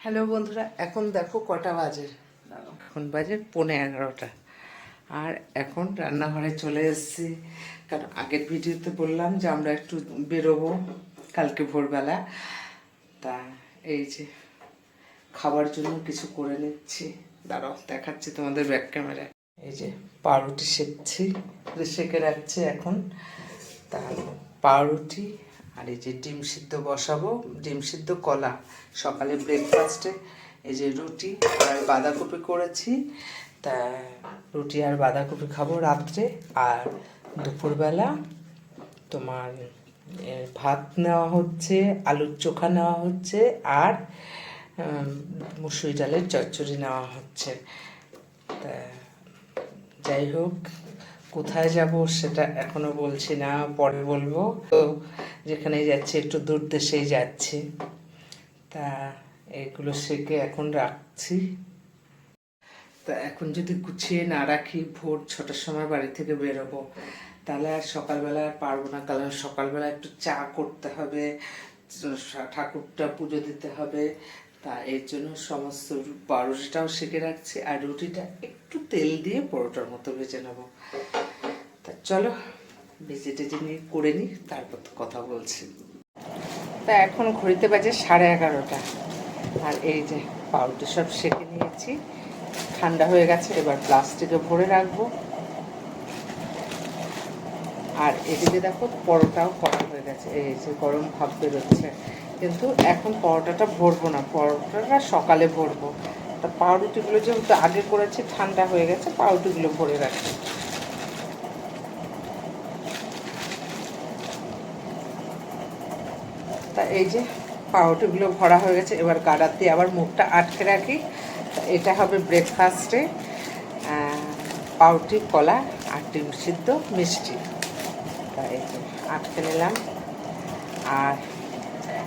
Hello বন্ধুরা, এখন দেখো কটা বাজে। এখন বাজে 11:15। আর এখন রান্নাঘরে চলে এসেছি, কারণ আগের ভিডিওতে বললাম যে আমরা একটু বেরোবো কালকে ভোরবেলা। তা এই যে খাবার জন্য কিছু করে নিচ্ছি, দাঁড়াও দেখাচ্ছি তোমাদের ব্যাক ক্যামেরায়। এই যে পাউরুটি সেঁকছি, সেঁকে রাখছি এখন। তা পাউরুটি আর এই যে ডিম সিদ্ধ বসাবো, ডিম সিদ্ধ কলা। সকালে ব্রেকফাস্টে এই যে রুটি আর বাঁধাকপি করেছি, তা রুটি আর বাঁধাকপি খাবো রাত্রে। আর দুপুরবেলা তোমার ভাত নেওয়া হচ্ছে, আলুর চোখা নেওয়া হচ্ছে, আর মুসুরি ডালের চচ্চড়ি নেওয়া হচ্ছে। তা যাই হোক, কোথায় যাব সেটা এখনো বলছি না, পরে বলবো। তো যেখানেই যাচ্ছি একটু দূর দেশেই যাচ্ছি। তা এগুলো সেকে এখন রাখছি। তা এখন যদি গুছিয়ে না রাখি, ভোর 6টার সময় বাড়ি থেকে বেরোবো, তাহলে আর সকালবেলা আর পারবো না। কারণ সকালবেলা একটু চা করতে হবে, ঠাকুরটা পুজো দিতে হবে। তা এর জন্য সমস্ত পাউরুটিটাও সেঁকে রাখছি, আর রুটিটা একটু তেল দিয়ে পরোটার মতো ভেজে নেবো। তা চলো ভেজে টেজে নিয়ে করে নিই, তারপর তো কথা বলছি। তা এখন ঘড়িতে বাজে 11:30। আর এই যে পাউরুটি সব সেঁকে নিয়েছি, ঠান্ডা হয়ে গেছে। এবার প্লাস্টিকে ভরে রাখবো। আর এদিকে দেখো পরোটাও করা হয়ে গেছে, এই যে গরম ভাব বেরোচ্ছে। কিন্তু এখন পরোটাটা ভরবো না, পরোটাটা সকালে ভরবো। তা পাউরুটিগুলো যেহেতু আগে করেছি, ঠান্ডা হয়ে গেছে, পাউরুটিগুলো ভরে রাখি। তা এই যে পাউরুটিগুলো ভরা হয়ে গেছে, এবার গাডার দিয়ে আবার মুখটা আটকে রাখি। এটা হবে ব্রেকফাস্টে পাউরুটি, কলা আর ডিম সিদ্ধ, মিষ্টি। তা এই যে আটকে নিলাম। আর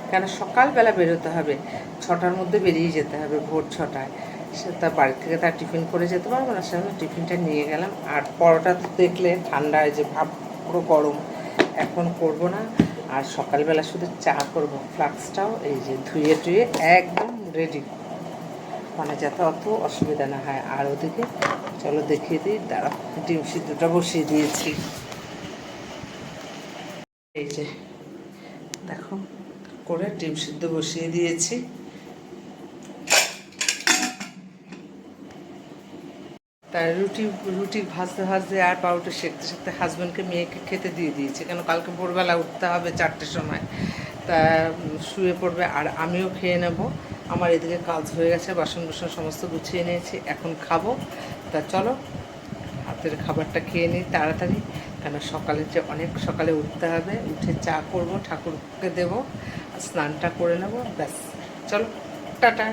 কেন সকালবেলা বেরোতে হবে, 6টার মধ্যে বেরিয়ে যেতে হবে, ভোর 6টায়। সে তার বাড়ি থেকে তার টিফিন করে যেতে পারবো না, সেজন্য টিফিনটা নিয়ে গেলাম। আর পরোটা দেখলে ঠান্ডা, এই যে ভাব পুরো গরম, এখন করব না। আর সকালবেলা শুধু চা করবো, ফ্লাক্সটাও এই যে ধুয়ে টুয়ে একদম রেডি, মানে যাতে অত অসুবিধা না হয়। আর ওদিকে চলো দেখিয়ে দিই, দাঁড়াও ডিম সিদ্ধটা বসিয়ে দিয়েছি। এই যে দেখো করে ডিম সিদ্ধ বসিয়ে দিয়েছি। তার রুটি রুটি ভাজতে ভাজতে আর পাউরুটি সেঁকতে সেঁকতে হাজব্যান্ডকে মেয়েকে খেতে দিয়ে দিয়েছি, কেন কালকে ভোরবেলা উঠতে হবে 4টের সময়। তা শুয়ে পড়বে, আর আমিও খেয়ে নেব। আমার এদিকে কাজ হয়ে গেছে, বাসন বাসন সমস্ত গুছিয়ে নিয়েছি, এখন খাবো। তা চলো হাতের খাবারটা খেয়ে নিই তাড়াতাড়ি, কেন সকালে যে অনেক সকালে উঠতে হবে। উঠে চা করব, ঠাকুরকে দেবো, স্নানটা করে নেবো, ব্যাস। চলো টাটা।